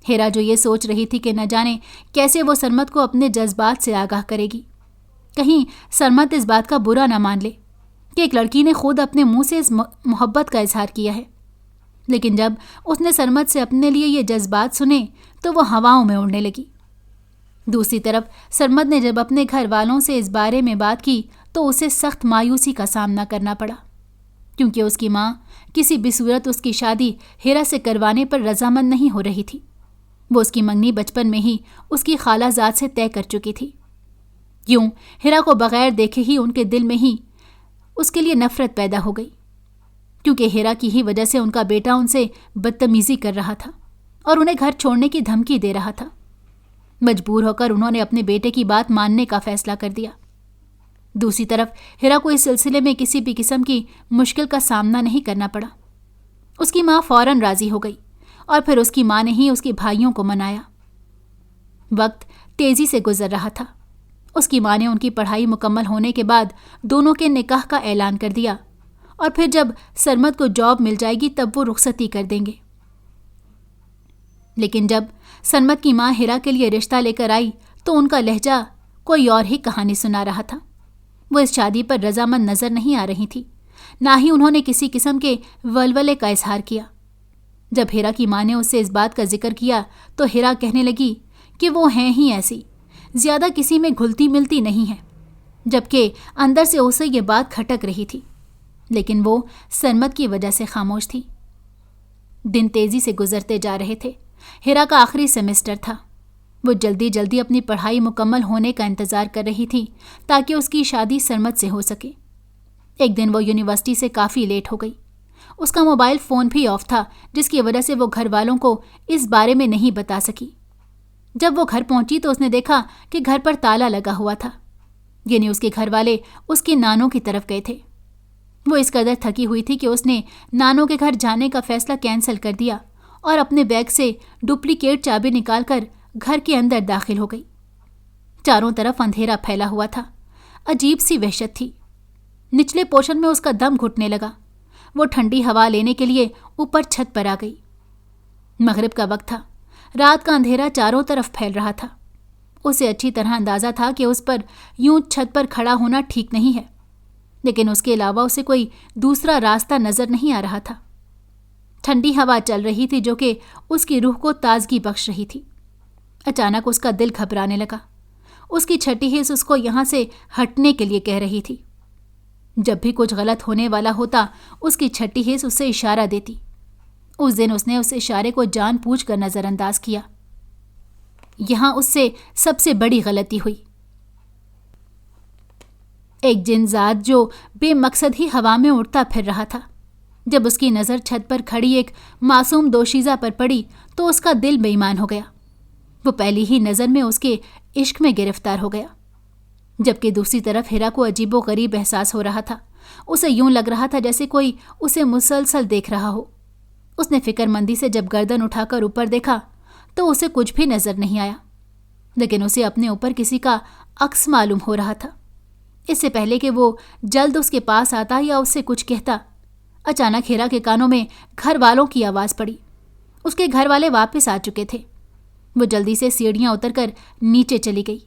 ہیرا جو یہ سوچ رہی تھی کہ نہ جانے کیسے وہ سرمد کو اپنے جذبات سے آگاہ کرے گی، کہیں سرمد اس بات کا برا نہ مان لے کہ ایک لڑکی نے خود اپنے منہ سے اس محبت کا اظہار کیا ہے۔ لیکن جب اس نے سرمد سے اپنے لیے یہ جذبات سنے تو وہ ہواؤں میں اڑنے لگی۔ دوسری طرف سرمد نے جب اپنے گھر والوں سے اس بارے میں بات کی تو اسے سخت مایوسی کا سامنا کرنا پڑا، کیونکہ اس کی ماں کسی بھی صورت اس کی شادی ہیرا سے کروانے پر رضامند نہیں ہو رہی تھی۔ وہ اس کی منگنی بچپن میں ہی اس کی خالہ زاد سے طے کر چکی تھی۔ یوں ہیرا کو بغیر دیکھے ہی ان کے دل میں ہی اس کے لیے نفرت پیدا ہو گئی، کیونکہ ہیرا کی ہی وجہ سے ان کا بیٹا ان سے بدتمیزی کر رہا تھا اور انہیں گھر چھوڑنے کی دھمکی دے رہا تھا۔ مجبور ہو کر انہوں نے اپنے بیٹے کی بات ماننے کا فیصلہ کر دیا۔ دوسری طرف ہیرا کو اس سلسلے میں کسی بھی قسم کی مشکل کا سامنا نہیں کرنا پڑا۔ اس کی ماں فوراً راضی ہو گئی، اور پھر اس کی ماں نے ہی اس کے بھائیوں کو منایا۔ وقت تیزی سے گزر رہا تھا۔ اس کی ماں نے ان کی پڑھائی مکمل ہونے کے بعد دونوں کے نکاح کا اعلان کر دیا، اور پھر جب سرمد کو جاب مل جائے گی تب وہ رخصتی کر دیں گے۔ لیکن جب سرمد کی ماں ہیرا کے لیے رشتہ لے کر آئی تو ان کا لہجہ کوئی اور ہی کہانی سنا رہا تھا۔ وہ اس شادی پر رضامند نظر نہیں آ رہی تھی، نہ ہی انہوں نے کسی قسم کے ولولے کا اظہار کیا۔ جب ہیرا کی ماں نے اس سے اس بات کا ذکر کیا تو ہیرا کہنے لگی کہ وہ ہیں ہی ایسی، زیادہ کسی میں گھلتی ملتی نہیں ہے، جبکہ اندر سے اسے یہ بات کھٹک رہی تھی، لیکن وہ سرمد کی وجہ سے خاموش تھی۔ دن تیزی سے گزرتے جا رہے تھے۔ ہیرا کا آخری سیمسٹر تھا۔ وہ جلدی جلدی اپنی پڑھائی مکمل ہونے کا انتظار کر رہی تھی تاکہ اس کی شادی سرمد سے ہو سکے۔ ایک دن وہ یونیورسٹی سے کافی لیٹ ہو گئی۔ اس کا موبائل فون بھی آف تھا، جس کی وجہ سے وہ گھر والوں کو اس بارے میں نہیں بتا سکی۔ جب وہ گھر پہنچی تو اس نے دیکھا کہ گھر پر تالا لگا ہوا تھا، یعنی اس کے گھر والے اس کی نانوں کی طرف گئے تھے۔ وہ اس قدر تھکی ہوئی تھی کہ اس نے نانوں کے گھر جانے کا فیصلہ کینسل کر دیا اور اپنے بیگ سے ڈپلیکیٹ چابی نکال کر گھر کے اندر داخل ہو گئی۔ چاروں طرف اندھیرا پھیلا ہوا تھا۔ عجیب سی وحشت تھی۔ نچلے پورشن میں اس کا دم گھٹنے لگا۔ وہ ٹھنڈی ہوا لینے کے لیے اوپر چھت پر آ گئی۔ مغرب کا وقت تھا۔ رات کا اندھیرا چاروں طرف پھیل رہا تھا۔ اسے اچھی طرح اندازہ تھا کہ اس پر یوں چھت پر کھڑا ہونا ٹھیک نہیں ہے، لیکن اس کے علاوہ اسے کوئی دوسرا راستہ نظر نہیں آ رہا تھا۔ ٹھنڈی ہوا چل رہی تھی جو کہ اس کی روح کو تازگی بخش رہی تھی۔ اچانک اس کا دل گھبرانے لگا۔ اس کی چھٹی حص اس کو یہاں سے ہٹنے کے لیے کہہ رہی تھی۔ جب بھی کچھ غلط ہونے والا ہوتا اس کی چھٹی حص اسے اشارہ دیتی۔ اس دن اس نے اس اشارے کو جان بوجھ کر نظر انداز کیا۔ یہاں اس سے سب سے بڑی غلطی ہوئی۔ ایک جن ذات جو بے مقصد ہی ہوا میں اڑتا پھر رہا تھا، جب اس کی نظر چھت پر کھڑی ایک معصوم دوشیزہ پر پڑی تو اس کا دل بے ایمان ہو گیا۔ وہ پہلی ہی نظر میں اس کے عشق میں گرفتار ہو گیا، جبکہ دوسری طرف ہیرا کو عجیب و غریب احساس ہو رہا تھا۔ اسے یوں لگ رہا تھا جیسے کوئی اسے مسلسل دیکھ رہا ہو۔ اس نے فکر مندی سے جب گردن اٹھا کر اوپر دیکھا تو اسے کچھ بھی نظر نہیں آیا، لیکن اسے اپنے اوپر کسی کا عکس معلوم ہو رہا تھا۔ اس سے پہلے کہ وہ جلد اس کے پاس آتا یا اس سے کچھ کہتا، اچانک ہیرا کے کانوں میں گھر والوں کی آواز پڑی۔ اس کے گھر والے واپس آ چکے تھے۔ وہ جلدی سے سیڑھیاں اتر کر نیچے چلی گئی۔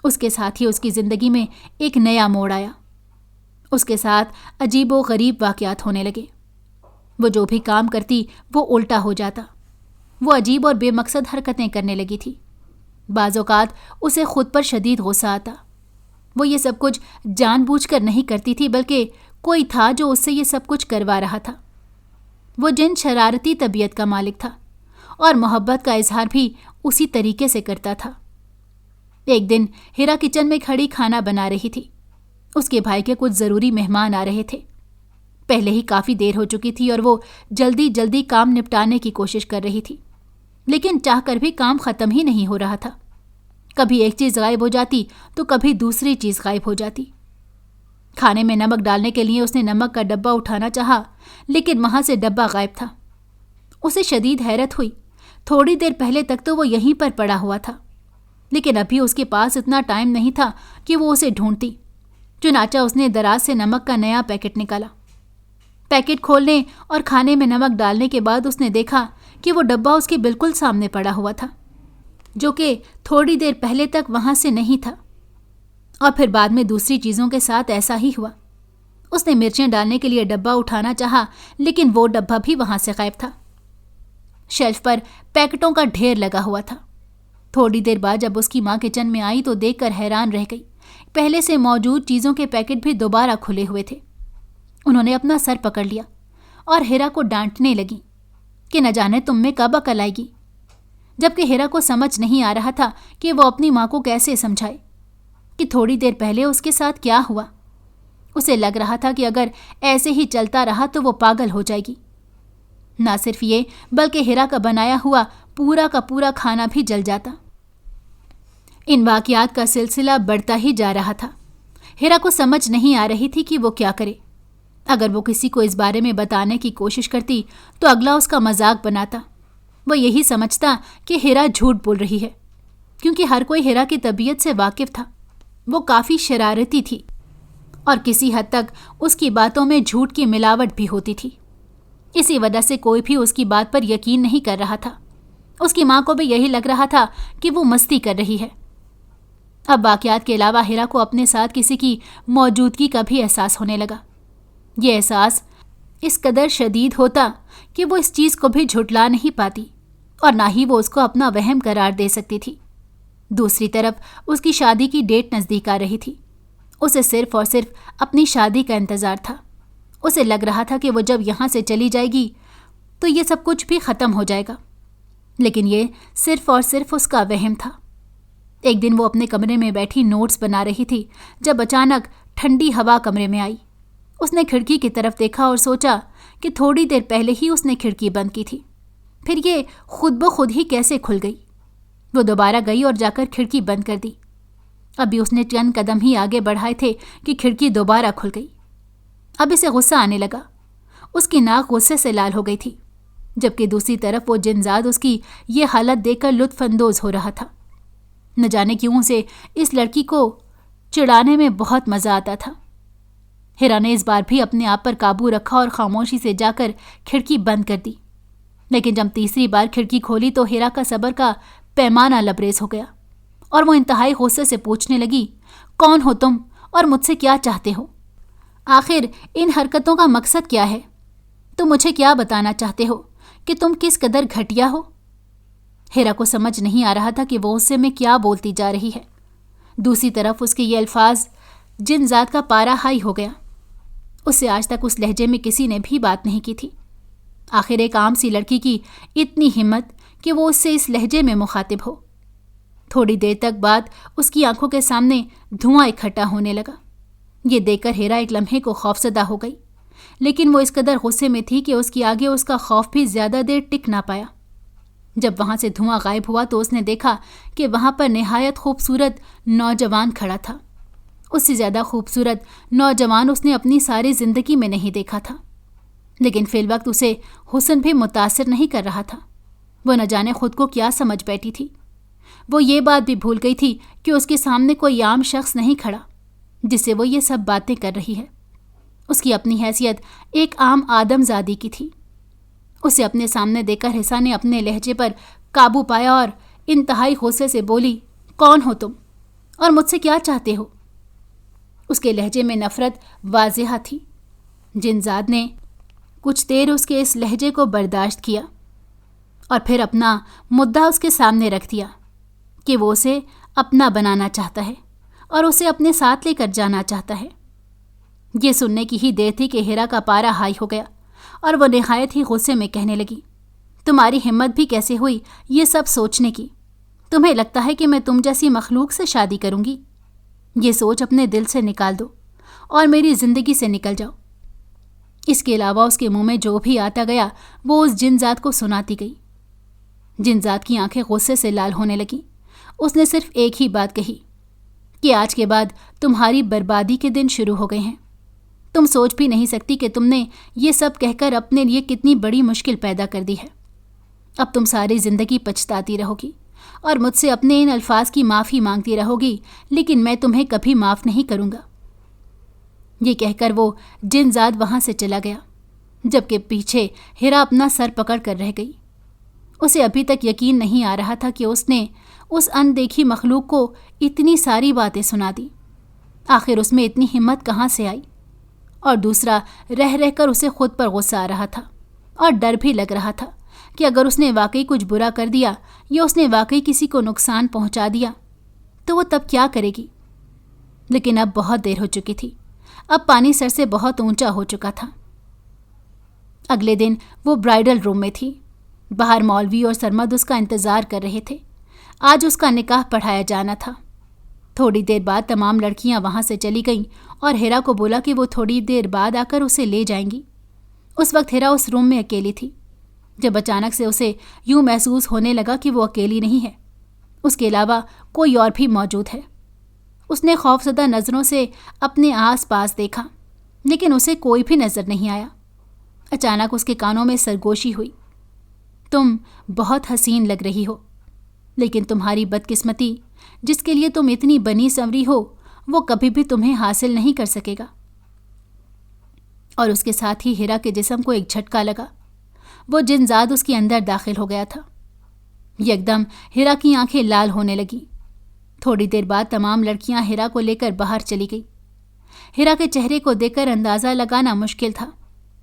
اس کے ساتھ ہی اس کی زندگی میں ایک نیا موڑ آیا۔ اس کے ساتھ عجیب و غریب واقعات ہونے لگے۔ وہ جو بھی کام کرتی وہ الٹا ہو جاتا۔ وہ عجیب اور بے مقصد حرکتیں کرنے لگی تھی۔ بعض اوقات اسے خود پر شدید غصہ آتا۔ وہ یہ سب کچھ جان بوجھ کر نہیں کرتی تھی، بلکہ کوئی تھا جو اس سے یہ سب کچھ کروا رہا تھا۔ وہ جن شرارتی طبیعت کا مالک تھا اور محبت کا اظہار بھی اسی طریقے سے کرتا تھا۔ ایک دن ہیرا کچن میں کھڑی کھانا بنا رہی تھی۔ اس کے بھائی کے کچھ ضروری مہمان آ رہے تھے۔ پہلے ہی کافی دیر ہو چکی تھی اور وہ جلدی جلدی کام نپٹانے کی کوشش کر رہی تھی، لیکن چاہ کر بھی کام ختم ہی نہیں ہو رہا تھا۔ کبھی ایک چیز غائب ہو جاتی تو کبھی دوسری چیز غائب ہو جاتی۔ کھانے میں نمک ڈالنے کے لیے اس نے نمک کا ڈبہ اٹھانا چاہا، لیکن وہاں سے ڈبہ غائب تھا۔ اسے شدید حیرت ہوئی۔ تھوڑی دیر پہلے تک تو وہ یہیں پر پڑا ہوا تھا، لیکن ابھی اس کے پاس اتنا ٹائم نہیں تھا کہ وہ اسے ڈھونڈتی۔ چنانچہ اس نے دراز سے نمک کا نیا پیکٹ نکالا۔ پیکٹ کھولنے اور کھانے میں نمک ڈالنے کے بعد اس نے دیکھا کہ وہ ڈبہ اس کے بالکل سامنے پڑا ہوا تھا، جو کہ تھوڑی دیر پہلے تک وہاں سے نہیں تھا۔ اور پھر بعد میں دوسری چیزوں کے ساتھ ایسا ہی ہوا۔ اس نے مرچیں ڈالنے کے لیے ڈبہ اٹھانا چاہا، لیکن وہ ڈبہ بھی وہاں سے غائب تھا۔ شیلف پر پیکٹوں کا ڈھیر لگا ہوا تھا۔ تھوڑی دیر بعد جب اس کی ماں کچن میں آئی تو دیکھ کر حیران رہ گئی۔ پہلے سے موجود چیزوں کے پیکٹ بھی دوبارہ کھلے ہوئے تھے۔ انہوں نے اپنا سر پکڑ لیا اور ہیرا کو ڈانٹنے لگی کہ نہ جانے تم میں کب عقل آئے گی، جبکہ ہیرا کو سمجھ نہیں آ رہا تھا کہ وہ اپنی ماں کو کیسے سمجھائے کہ تھوڑی دیر پہلے اس کے ساتھ کیا ہوا۔ اسے لگ رہا تھا کہ اگر ایسے ہی چلتا رہا تو وہ پاگل ہو جائے گی۔ نہ صرف یہ بلکہ ہیرا کا بنایا ہوا پورا کا پورا کھانا بھی جل جاتا۔ ان واقعات کا سلسلہ بڑھتا ہی جا رہا تھا۔ ہیرا کو سمجھ نہیں آ رہی تھی کہ وہ کیا کرے۔ اگر وہ کسی کو اس بارے میں بتانے کی کوشش کرتی تو اگلا اس کا مذاق بناتا۔ وہ یہی سمجھتا کہ ہیرا جھوٹ بول رہی ہے، کیونکہ ہر کوئی ہیرا کی طبیعت سے واقف تھا۔ وہ کافی شرارتی تھی اور کسی حد تک اس کی باتوں میں جھوٹ کی ملاوٹ بھی ہوتی تھی۔ اسی وجہ سے کوئی بھی اس کی بات پر یقین نہیں کر رہا تھا۔ اس کی ماں کو بھی یہی لگ رہا تھا کہ وہ مستی کر رہی ہے۔ اب واقعات کے علاوہ ہیرا کو اپنے ساتھ کسی کی موجودگی کا بھی احساس ہونے لگا۔ یہ احساس اس قدر شدید ہوتا کہ وہ اس چیز کو بھی جھٹلا نہیں پاتی اور نہ ہی وہ اس کو اپنا وہم قرار دے سکتی تھی۔ دوسری طرف اس کی شادی کی ڈیٹ نزدیک آ رہی تھی۔ اسے صرف اور صرف اپنی شادی کا انتظار تھا۔ اسے لگ رہا تھا کہ وہ جب یہاں سے چلی جائے گی تو یہ سب کچھ بھی ختم ہو جائے گا، لیکن یہ صرف اور صرف اس کا وہم تھا۔ ایک دن وہ اپنے کمرے میں بیٹھی نوٹس بنا رہی تھی جب اچانک ٹھنڈی ہوا کمرے میں آئی۔ اس نے کھڑکی کی طرف دیکھا اور سوچا کہ تھوڑی دیر پہلے ہی اس نے کھڑکی بند کی تھی، پھر یہ خود بخود ہی کیسے کھل گئی؟ وہ دوبارہ گئی اور جا کر کھڑکی بند کر دی۔ ابھی اس نے چند قدم ہی آگے بڑھائے تھے کہ کھڑکی دوبارہ کھل گئی۔ اب اسے غصہ آنے لگا۔ اس کی ناک غصے سے لال ہو گئی تھی، جبکہ دوسری طرف وہ جنزاد اس کی یہ حالت دیکھ کر لطف اندوز ہو رہا تھا۔ نہ جانے کیوں اسے اس لڑکی کو چڑھانے میں بہت مزہ آتا تھا۔ ہیرا نے اس بار بھی اپنے آپ پر قابو رکھا اور خاموشی سے جا کر کھڑکی بند کر دی، لیکن جب تیسری بار کھڑکی کھولی تو ہیرا کا صبر کا پیمانہ لبریز ہو گیا اور وہ انتہائی غصے سے پوچھنے لگی، کون ہو تم اور مجھ سے کیا چاہتے ہو؟ آخر ان حرکتوں کا مقصد کیا ہے؟ تم مجھے کیا بتانا چاہتے ہو کہ تم کس قدر گھٹیا ہو؟ ہیرا کو سمجھ نہیں آ رہا تھا کہ وہ اس سے میں کیا بولتی جا رہی ہے۔ دوسری طرف اس کے یہ الفاظ جن ذات کا پارا ہائی ہو گیا۔ اس سے آج تک اس لہجے میں کسی نے بھی بات نہیں کی تھی۔ آخر ایک عام سی لڑکی کی اتنی ہمت کہ وہ اس سے اس لہجے میں مخاطب ہو۔ تھوڑی دیر تک بعد اس کی آنکھوں کے سامنے دھواں اکٹھا ہونے لگا۔ یہ دیکھ کر ہیرا ایک لمحے کو خوفزدہ ہو گئی، لیکن وہ اس قدر غصے میں تھی کہ اس کی آگے اس کا خوف بھی زیادہ دیر ٹک نہ پایا۔ جب وہاں سے دھواں غائب ہوا تو اس نے دیکھا کہ وہاں پر نہایت خوبصورت نوجوان کھڑا تھا۔ اس سے زیادہ خوبصورت نوجوان اس نے اپنی ساری زندگی میں نہیں دیکھا تھا، لیکن فی الوقت اسے حسن بھی متاثر نہیں کر رہا تھا۔ وہ نہ جانے خود کو کیا سمجھ بیٹھی تھی۔ وہ یہ بات بھی بھول گئی تھی کہ اس کے سامنے کوئی عام شخص نہیں کھڑا جس سے وہ یہ سب باتیں کر رہی ہے۔ اس کی اپنی حیثیت ایک عام آدم زادی کی تھی۔ اسے اپنے سامنے دیکھ کر حسا نے اپنے لہجے پر قابو پایا اور انتہائی غصے سے بولی، کون ہو تم اور مجھ سے کیا چاہتے ہو؟ اس کے لہجے میں نفرت واضح تھی۔ جنزاد نے کچھ دیر اس کے اس لہجے کو برداشت کیا اور پھر اپنا مدعا اس کے سامنے رکھ دیا کہ وہ اسے اپنا بنانا چاہتا ہے اور اسے اپنے ساتھ لے کر جانا چاہتا ہے۔ یہ سننے کی ہی دیر تھی کہ ہیرا کا پارا ہائی ہو گیا اور وہ نہایت ہی غصے میں کہنے لگی، تمہاری ہمت بھی کیسے ہوئی یہ سب سوچنے کی؟ تمہیں لگتا ہے کہ میں تم جیسی مخلوق سے شادی کروں گی؟ یہ سوچ اپنے دل سے نکال دو اور میری زندگی سے نکل جاؤ۔ اس کے علاوہ اس کے منہ میں جو بھی آتا گیا وہ اس جنزاد کو سناتی گئی۔ جنزاد کی آنکھیں غصے سے لال ہونے لگیں۔ اس نے صرف ایک ہی بات کہی کہ آج کے بعد تمہاری بربادی کے دن شروع ہو گئے ہیں۔ تم سوچ بھی نہیں سکتی کہ تم نے یہ سب کہہ کر اپنے لیے کتنی بڑی مشکل پیدا کر دی ہے۔ اب تم ساری زندگی پچھتاتی رہو گی اور مجھ سے اپنے ان الفاظ کی معافی مانگتی رہو گی، لیکن میں تمہیں کبھی معاف نہیں کروں گا۔ یہ کہہ کر وہ جنزاد وہاں سے چلا گیا، جبکہ پیچھے ہیرا اپنا سر پکڑ کر رہ گئی۔ اسے ابھی تک یقین نہیں آ رہا تھا کہ اس نے اس اندیکھی مخلوق کو اتنی ساری باتیں سنا دی۔ آخر اس میں اتنی ہمت کہاں سے آئی؟ اور دوسرا، رہ رہ کر اسے خود پر غصہ آ رہا تھا اور ڈر بھی لگ رہا تھا کہ اگر اس نے واقعی کچھ برا کر دیا یا اس نے واقعی کسی کو نقصان پہنچا دیا تو وہ تب کیا کرے گی؟ لیکن اب بہت دیر ہو چکی تھی۔ اب پانی سر سے بہت اونچا ہو چکا تھا۔ اگلے دن وہ برائیڈل روم میں تھی۔ باہر مولوی اور سرمد اس کا انتظار کر رہے تھے۔ آج اس کا نکاح پڑھایا جانا تھا۔ تھوڑی دیر بعد تمام لڑکیاں وہاں سے چلی گئیں اور ہیرا کو بولا کہ وہ تھوڑی دیر بعد آ کر اسے لے جائیں گی۔ اس وقت ہیرا اس روم میں اکیلی تھی، جب اچانک سے اسے یوں محسوس ہونے لگا کہ وہ اکیلی نہیں ہے، اس کے علاوہ کوئی اور بھی موجود ہے۔ اس نے خوفزدہ نظروں سے اپنے آس پاس دیکھا، لیکن اسے کوئی بھی نظر نہیں آیا۔ اچانک اس کے کانوں میں سرگوشی ہوئی، تم بہت حسین لگ رہی ہو، لیکن تمہاری بدقسمتی جس کے لیے تم اتنی بنی سنوری ہو وہ کبھی بھی تمہیں حاصل نہیں کر سکے گا۔ اور اس کے ساتھ ہی ہیرا کے جسم کو ایک جھٹکا لگا۔ وہ جنزاد اس کے اندر داخل ہو گیا تھا۔ یکدم ہیرا کی آنکھیں لال ہونے لگیں۔ تھوڑی دیر بعد تمام لڑکیاں ہیرا کو لے کر باہر چلی گئی۔ ہیرا کے چہرے کو دیکھ کر اندازہ لگانا مشکل تھا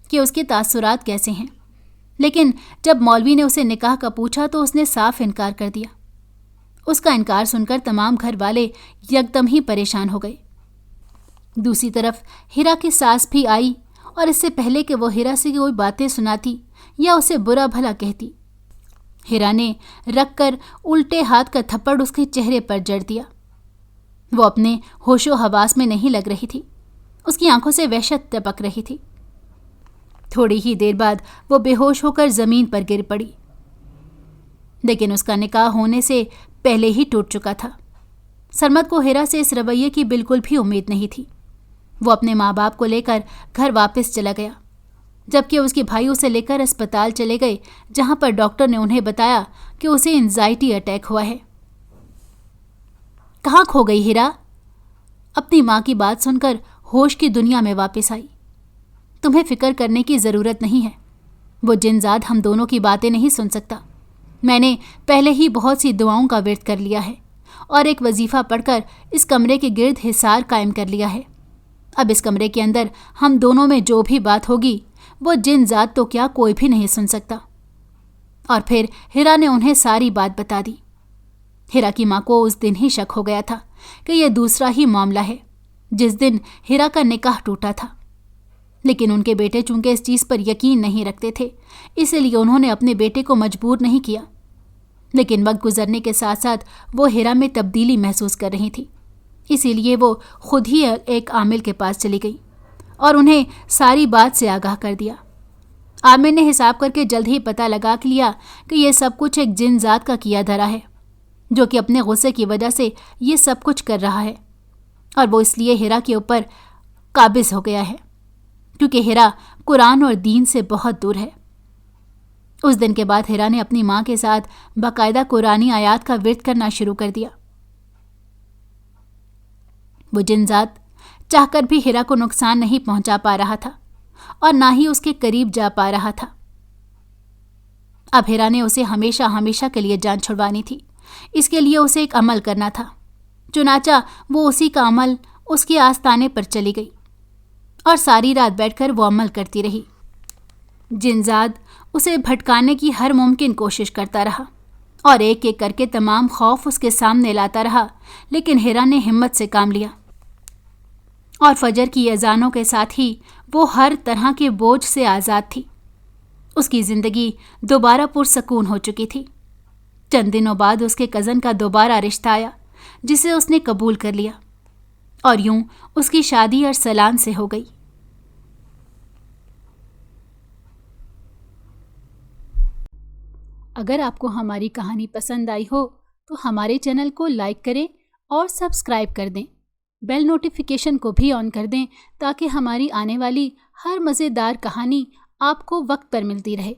کہ اس کے تاثرات کیسے ہیں، لیکن جب مولوی نے اسے نکاح کا پوچھا تو اس نے صاف انکار کر دیا۔ اس کا انکار سن کر تمام گھر والے یکدم ہی پریشان ہو گئے۔ دوسری طرف ہیرا کی ساس بھی آئی اور اس سے پہلے کہ وہ ہیرا سے کوئی باتیں سناتی یا اسے برا بھلا کہتی، ہیرا نے رکھ کر الٹے ہاتھ کا تھپڑ اس کے چہرے پر جڑ دیا۔ وہ اپنے ہوش و حواس میں نہیں لگ رہی تھی، اس کی آنکھوں سے وحشت ٹپک رہی تھی۔ تھوڑی ہی دیر بعد وہ بے ہوش ہو کر زمین پر گر پڑی، لیکن اس کا نکاح ہونے سے پہلے ہی ٹوٹ چکا تھا۔ سرمد کو ہیرا سے اس رویے کی بالکل بھی امید نہیں تھی۔ وہ اپنے ماں باپ کو لے کر گھر واپس چلا گیا، جبکہ اس کے بھائی اسے لے کر اسپتال چلے گئے، جہاں پر ڈاکٹر نے انہیں بتایا کہ اسے اینزائٹی اٹیک ہوا ہے۔ کہاں کھو گئی ہیرا؟ اپنی ماں کی بات سن کر ہوش کی دنیا میں واپس آئی۔ تمہیں فکر کرنے کی ضرورت نہیں ہے، وہ جنزاد ہم دونوں کی باتیں نہیں سن سکتا۔ میں نے پہلے ہی بہت سی دعاؤں کا ورد کر لیا ہے اور ایک وظیفہ پڑھ کر اس کمرے کے گرد حصار قائم کر لیا ہے۔ اب اس کمرے کے اندر ہم دونوں میں جو بھی بات ہوگی وہ جنزاد تو کیا کوئی بھی نہیں سن سکتا۔ اور پھر ہیرا نے انہیں ساری بات بتا دی۔ ہیرا کی ماں کو اس دن ہی شک ہو گیا تھا کہ یہ دوسرا ہی معاملہ ہے جس دن ہیرا کا نکاح ٹوٹا تھا، لیکن ان کے بیٹے چونکہ اس چیز پر یقین نہیں رکھتے تھے، اسی لیے انہوں نے اپنے بیٹے کو مجبور نہیں کیا۔ لیکن وقت گزرنے کے ساتھ ساتھ وہ ہیرا میں تبدیلی محسوس کر رہی تھی، اسی لیے وہ خود ہی ایک عامل کے پاس چلی گئی اور انہیں ساری بات سے آگاہ کر دیا۔ عامر نے حساب کر کے جلد ہی پتہ لگا لیا کہ یہ سب کچھ ایک جن ذات کا کیا دھرا ہے، جو کہ اپنے غصے کی وجہ سے یہ سب کچھ کر رہا ہے، اور وہ اس لیے ہیرا کے اوپر قابض ہو گیا ہے کیونکہ ہیرا قرآن اور دین سے بہت دور ہے۔ اس دن کے بعد ہیرا نے اپنی ماں کے ساتھ باقاعدہ قرآنی آیات کا ورد کرنا شروع کر دیا۔ وہ جن ذات چاہ کر بھی ہیرا کو نقصان نہیں پہنچا پا رہا تھا اور نہ ہی اس کے قریب جا پا رہا تھا۔ اب ہیرا نے اسے ہمیشہ ہمیشہ کے لیے جان چھڑوانی تھی، اس کے لیے اسے ایک عمل کرنا تھا۔ چنانچہ وہ اسی کا عمل اس کے آستانے پر چلی گئی اور ساری رات بیٹھ کر وہ عمل کرتی رہی۔ جنزاد اسے بھٹکانے کی ہر ممکن کوشش کرتا رہا اور ایک ایک کر کے تمام خوف اس کے سامنے لاتا رہا، لیکن ہیرا نے ہمت سے کام لیا اور فجر کی اذانوں کے ساتھ ہی وہ ہر طرح کے بوجھ سے آزاد تھی۔ اس کی زندگی دوبارہ پرسکون ہو چکی تھی۔ چند دنوں بعد اس کے کزن کا دوبارہ رشتہ آیا جسے اس نے قبول کر لیا، اور یوں اس کی شادی ارسلان سے ہو گئی۔ اگر آپ کو ہماری کہانی پسند آئی ہو تو ہمارے چینل کو لائک کریں اور سبسکرائب کر دیں۔ بیل نوٹیفیکیشن کو بھی آن کر دیں تاکہ ہماری آنے والی ہر مزیدار کہانی آپ کو وقت پر ملتی رہے۔